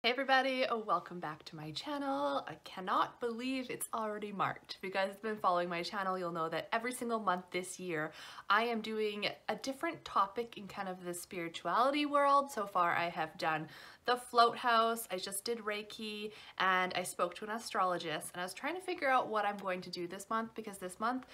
Hey everybody, welcome back to my channel. I cannot believe it's already March. If you guys have been following my channel, you'll know that every single month this year, I am doing a different topic in kind of the spirituality world. So far I have done the float house, I just did Reiki, and I spoke to an astrologist, and I was trying to figure out what I'm going to do this month because this month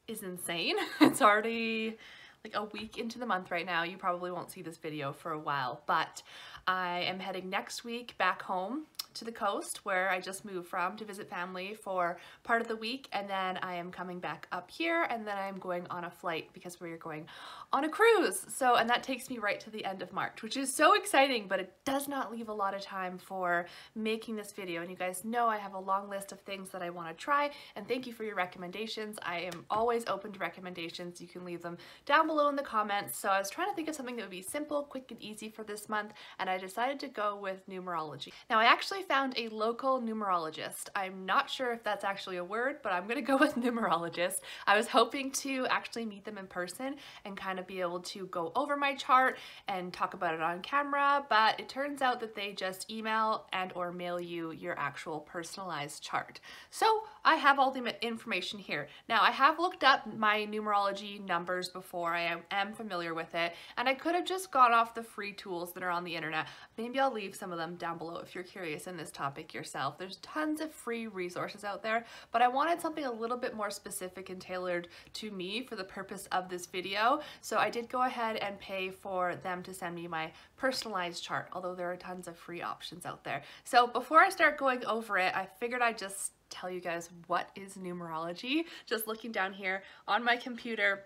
is insane. It's already like a week into the month right now. You probably won't see this video for a while, but I am heading next week back home to the coast where I just moved from to visit family for part of the week, and then I am coming back up here, and then I'm going on a flight because we're going on a cruise. So, and that takes me right to the end of March, which is so exciting, but it does not leave a lot of time for making this video. And you guys know I have a long list of things that I want to try, and thank you for your recommendations. I am always open to recommendations. You can leave them down below in the comments. So I was trying to think of something that would be simple, quick, and easy for this month, and I decided to go with numerology. Now, I actually found a local numerologist. I'm not sure if that's actually a word, but I'm gonna go with numerologist. I was hoping to actually meet them in person and kind of be able to go over my chart and talk about it on camera, but it turns out that they just email and or mail you your actual personalized chart. So I have all the information here. Now, I have looked up my numerology numbers before. I am familiar with it, and I could have just gone off the free tools that are on the internet. Maybe I'll leave some of them down below if you're curious in this topic yourself. There's tons of free resources out there, but I wanted something a little bit more specific and tailored to me for the purpose of this video. So I did go ahead and pay for them to send me my personalized chart, although there are tons of free options out there. So before I start going over it, I figured I'd just tell you guys what is numerology. Just looking down here on my computer,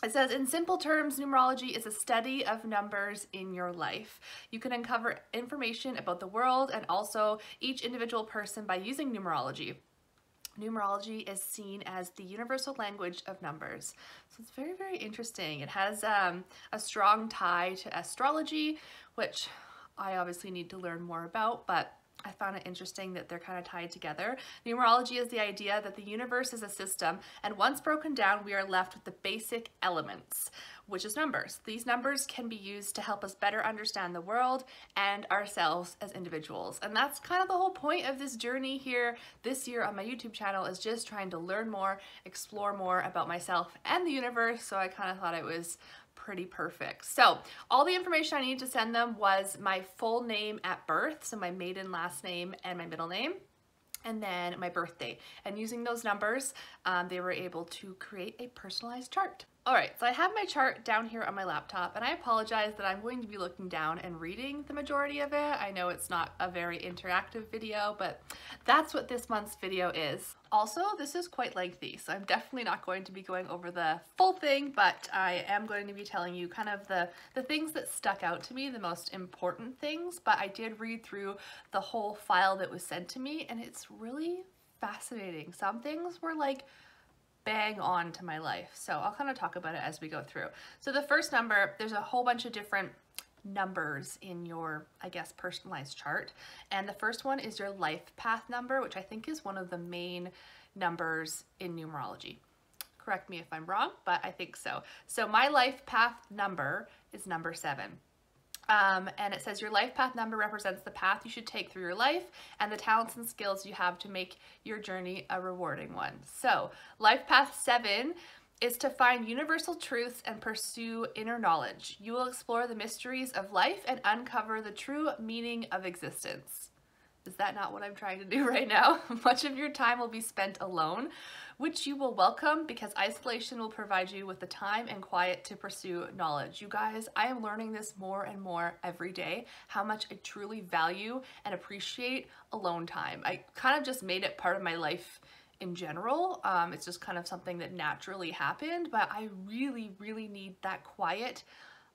it says, in simple terms, numerology is a study of numbers in your life. You can uncover information about the world and also each individual person by using numerology. Numerology is seen as the universal language of numbers. So it's very, very interesting. It has a strong tie to astrology, which I obviously need to learn more about, but I found it interesting that they're kind of tied together. Numerology is the idea that the universe is a system, and once broken down, we are left with the basic elements, which is numbers. These numbers can be used to help us better understand the world and ourselves as individuals. And that's kind of the whole point of this journey here this year on my YouTube channel, is just trying to learn more, explore more about myself and the universe. So I kind of thought it was pretty perfect. So all the information I needed to send them was my full name at birth, so my maiden last name and my middle name, and then my birthday. And using those numbers, they were able to create a personalized chart. All right, so I have my chart down here on my laptop, and I apologize that I'm going to be looking down and reading the majority of it. I know it's not a very interactive video, but that's what this month's video is. Also, this is quite lengthy, so I'm definitely not going to be going over the full thing, but I am going to be telling you kind of the things that stuck out to me, the most important things. But I did read through the whole file that was sent to me, and it's really fascinating. Some things were like bang on to my life. So I'll kind of talk about it as we go through. So the first number, there's a whole bunch of different numbers in your, I guess, personalized chart. And the first one is your life path number, which I think is one of the main numbers in numerology. Correct me if I'm wrong, but I think so. So my life path number is number 7. And it says your life path number represents the path you should take through your life and the talents and skills you have to make your journey a rewarding one. So life path 7 is to find universal truths and pursue inner knowledge. You will explore the mysteries of life and uncover the true meaning of existence. Is that not what I'm trying to do right now? Much of your time will be spent alone, which you will welcome because isolation will provide you with the time and quiet to pursue knowledge. You guys, I am learning this more and more every day, how much I truly value and appreciate alone time. I kind of just made it part of my life in general. It's just kind of something that naturally happened, but I really, really need that quiet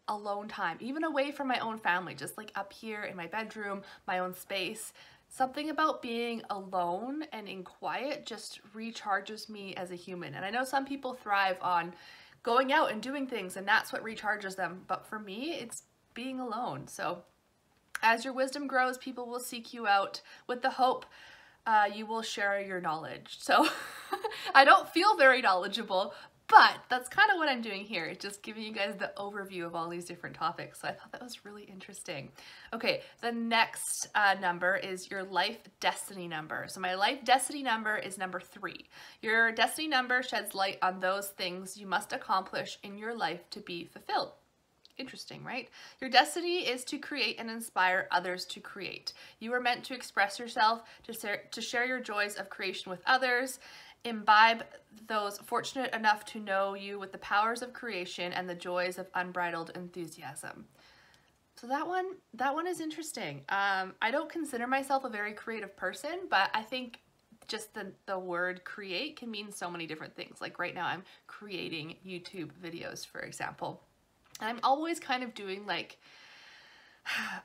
alone time, even away from my own family, just like up here in my bedroom, my own space. Something about being alone and in quiet just recharges me as a human. And I know some people thrive on going out and doing things, and that's what recharges them. But for me, it's being alone. So as your wisdom grows, people will seek you out with the hope you will share your knowledge. So I don't feel very knowledgeable, But that's kind of what I'm doing here, just giving you guys the overview of all these different topics. So I thought that was really interesting. Okay, the next number is your life destiny number. So my life destiny number is number 3. Your destiny number sheds light on those things you must accomplish in your life to be fulfilled. Interesting, right? Your destiny is to create and inspire others to create. You are meant to express yourself, to share your joys of creation with others, imbibe those fortunate enough to know you with the powers of creation and the joys of unbridled enthusiasm. So that one is interesting. I don't consider myself a very creative person, but I think just the word create can mean so many different things. Like right now I'm creating YouTube videos, for example. And I'm always kind of doing like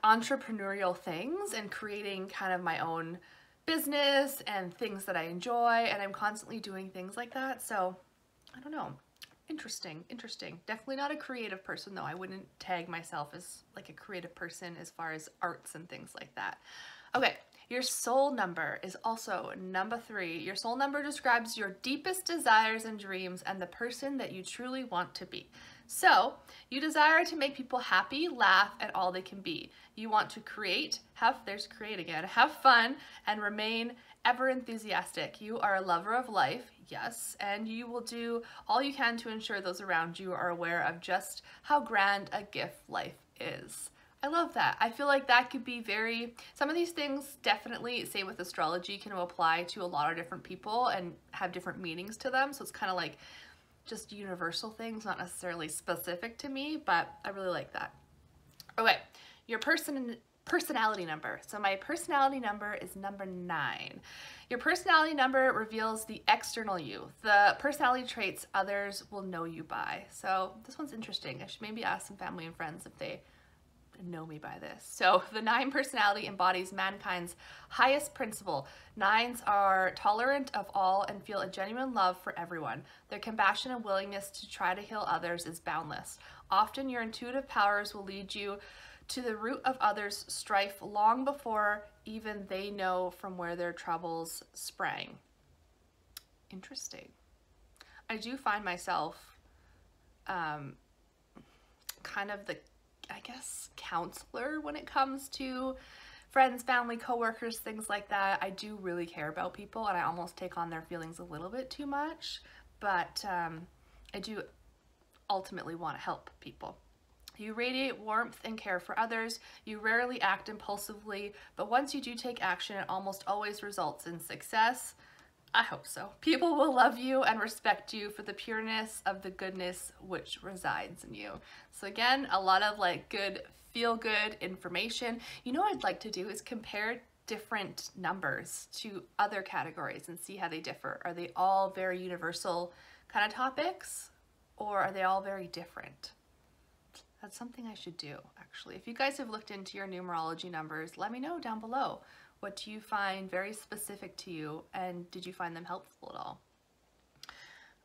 entrepreneurial things and creating kind of my own business and things that I enjoy, and I'm constantly doing things like that. So I don't know. Interesting. Definitely not a creative person though. I wouldn't tag myself as like a creative person as far as arts and things like that. Okay, your soul number is also number 3. Your soul number describes your deepest desires and dreams and the person that you truly want to be. So, you desire to make people happy, laugh at all they can be. You want to create, have fun, and remain ever enthusiastic. You are a lover of life, yes, and you will do all you can to ensure those around you are aware of just how grand a gift life is. I love that. I feel like that could be some of these things definitely, say with astrology, can apply to a lot of different people and have different meanings to them. So it's kind of like just universal things, not necessarily specific to me, but I really like that. Okay, your personality number. So my personality number is number 9. Your personality number reveals the external you, the personality traits others will know you by. So this one's interesting. I should maybe ask some family and friends if they know me by this. So the 9 personality embodies mankind's highest principle. 9s are tolerant of all and feel a genuine love for everyone. Their compassion and willingness to try to heal others is boundless. Often your intuitive powers will lead you to the root of others' strife long before even they know from where their troubles sprang. Interesting. I do find myself kind of the, I guess, counselor when it comes to friends, family, coworkers, things like that. I do really care about people and I almost take on their feelings a little bit too much, but I do ultimately want to help people. You radiate warmth and care for others. You rarely act impulsively, but once you do take action, it almost always results in success. I hope so. People will love you and respect you for the pureness of the goodness which resides in you. So again, a lot of like good, feel-good information. You know what I'd like to do is compare different numbers to other categories and see how they differ. Are they all very universal kind of topics, or are they all very different? That's something I should do, actually. If you guys have looked into your numerology numbers, let me know down below. What do you find very specific to you, and did you find them helpful at all?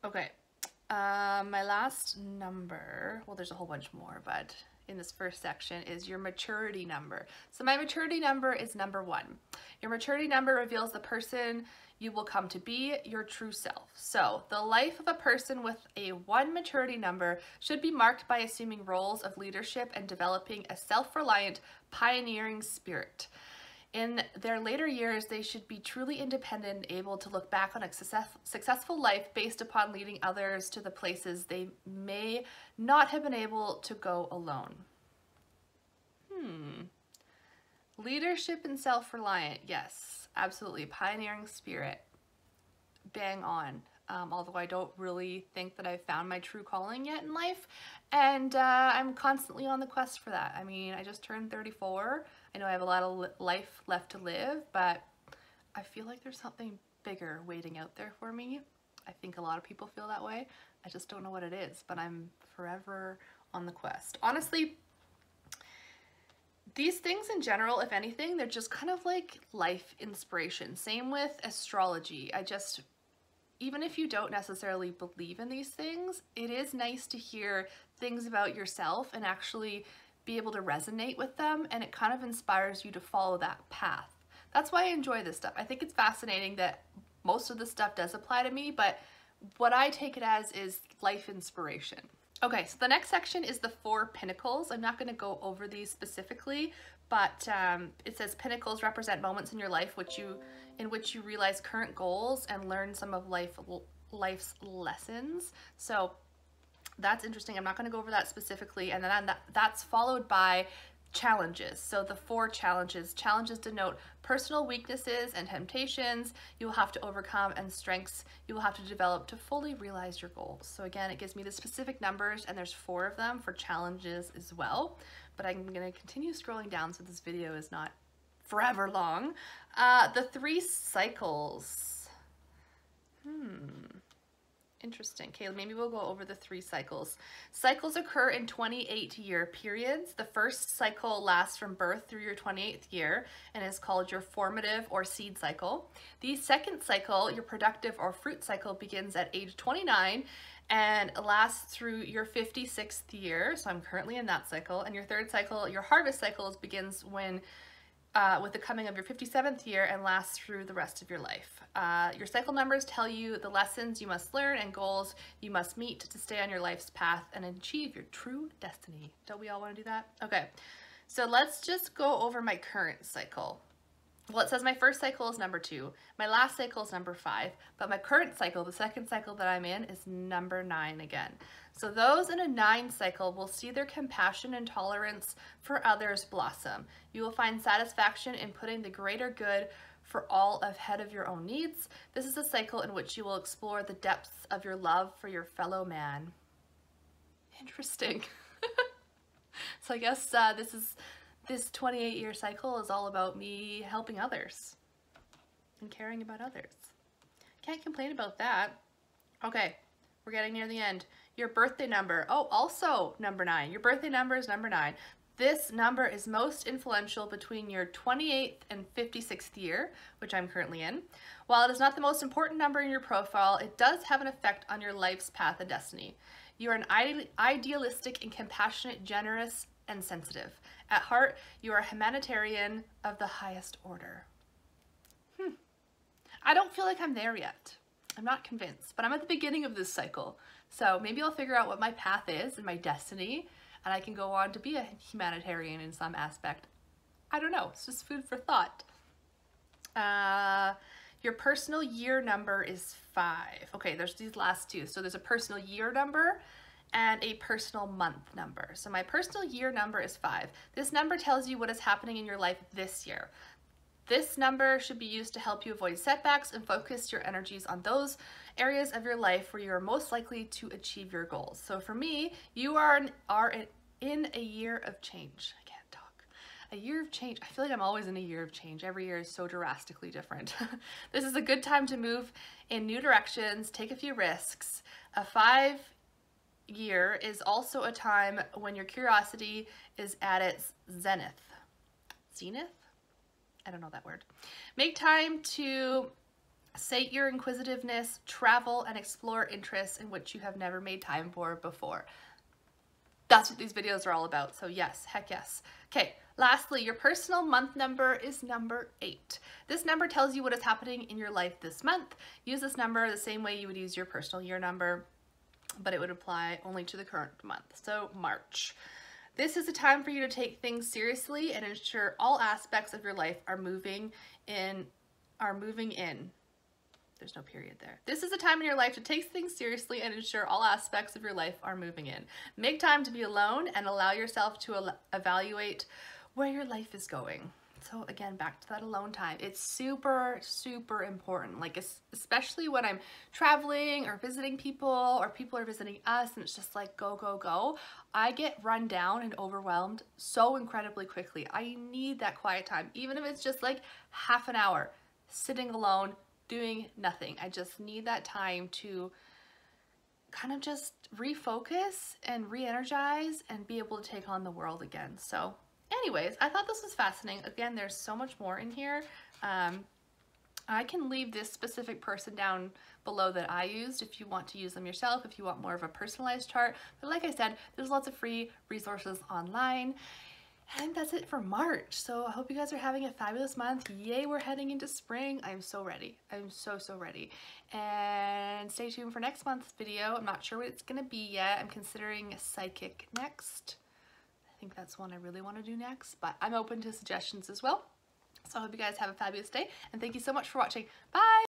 Okay, my last number, well, there's a whole bunch more, but in this first section is your maturity number. So my maturity number is number 1. Your maturity number reveals the person you will come to be, your true self. So the life of a person with a 1 maturity number should be marked by assuming roles of leadership and developing a self-reliant, pioneering spirit. In their later years, they should be truly independent and able to look back on a successful life based upon leading others to the places they may not have been able to go alone. Leadership and self-reliant, yes, absolutely. Pioneering spirit, bang on. Although I don't really think that I've found my true calling yet in life, and I'm constantly on the quest for that. I mean, I just turned 34. I know I have a lot of life left to live, but I feel like there's something bigger waiting out there for me. I think a lot of people feel that way. I just don't know what it is, but I'm forever on the quest. Honestly, these things in general, if anything, they're just kind of like life inspiration. Same with astrology. Even if you don't necessarily believe in these things, it is nice to hear things about yourself and actually be able to resonate with them, and it kind of inspires you to follow that path. That's why I enjoy this stuff. I think it's fascinating that most of this stuff does apply to me, but what I take it as is life inspiration. Okay, so the next section is the 4 Pinnacles. I'm not going to go over these specifically, but it says Pinnacles represent moments in your life in which you realize current goals and learn some of life's lessons. So that's interesting. I'm not going to go over that specifically. And then that's followed by challenges. So the 4 challenges. Challenges denote personal weaknesses and temptations you will have to overcome, and strengths you will have to develop to fully realize your goals. So again, it gives me the specific numbers, and there's 4 of them for challenges as well. But I'm going to continue scrolling down so this video is not forever long. The 3 cycles. Interesting. Okay, maybe we'll go over the 3 cycles. Cycles occur in 28-year periods. The first cycle lasts from birth through your 28th year and is called your formative or seed cycle. The second cycle, your productive or fruit cycle, begins at age 29 and lasts through your 56th year. So I'm currently in that cycle. And your third cycle, your harvest cycle, begins with the coming of your 57th year and lasts through the rest of your life. Your cycle numbers tell you the lessons you must learn and goals you must meet to stay on your life's path and achieve your true destiny. Don't we all want to do that? Okay, so let's just go over my current cycle. Well, it says my first cycle is number 2, my last cycle is number 5, but my current cycle, the second cycle that I'm in, is number 9 again. So those in a 9 cycle will see their compassion and tolerance for others blossom. You will find satisfaction in putting the greater good for all ahead of your own needs. This is a cycle in which you will explore the depths of your love for your fellow man. Interesting. So I guess this 28-year cycle is all about me helping others and caring about others. Can't complain about that. Okay, we're getting near the end. Your birthday number. Oh, also number 9. Your birthday number is number 9. This number is most influential between your 28th and 56th year, which I'm currently in. While it is not the most important number in your profile, it does have an effect on your life's path and destiny. You are an idealistic and compassionate, generous, and sensitive. At heart, you are a humanitarian of the highest order. I don't feel like I'm there yet. I'm not convinced, but I'm at the beginning of this cycle. So maybe I'll figure out what my path is and my destiny, and I can go on to be a humanitarian in some aspect. I don't know. It's just food for thought. Your personal year number is 5. Okay, there's these last 2. So there's a personal year number and a personal month number. So my personal year number is 5. This number tells you what is happening in your life this year. This number should be used to help you avoid setbacks and focus your energies on those areas of your life where you are most likely to achieve your goals. So for me, you are in a year of change. I can't talk. A year of change. I feel like I'm always in a year of change. Every year is so drastically different. This is a good time to move in new directions, take a few risks. A 5-year is also a time when your curiosity is at its zenith. Zenith? I don't know that word. Make time to sate your inquisitiveness, travel, and explore interests in which you have never made time for before. That's what these videos are all about. So yes, heck yes. Okay, lastly, your personal month number is number 8. This number tells you what is happening in your life this month. Use this number the same way you would use your personal year number, but it would apply only to the current month. So March. This is a time for you to take things seriously and ensure all aspects of your life are moving in. There's no period there. This is a time in your life to take things seriously and ensure all aspects of your life are moving in. Make time to be alone and allow yourself to evaluate where your life is going. So again, back to that alone time. It's super, super important. Like, especially when I'm traveling or visiting people, or people are visiting us, and it's just like, go, go, go. I get run down and overwhelmed so incredibly quickly. I need that quiet time, even if it's just like half an hour, sitting alone, doing nothing. I just need that time to kind of just refocus and re-energize and be able to take on the world again. So anyways, I thought this was fascinating. Again, there's so much more in here. I can leave this specific person down below that I used if you want to use them yourself, if you want more of a personalized chart. But like I said, there's lots of free resources online. I think that's it for March. So I hope you guys are having a fabulous month. Yay, we're heading into spring. I'm so ready. I'm so ready. And stay tuned for next month's video. I'm not sure what it's gonna be yet. I'm considering psychic next. I think that's one I really want to do next, but I'm open to suggestions as well. So I hope you guys have a fabulous day, and thank you so much for watching. Bye!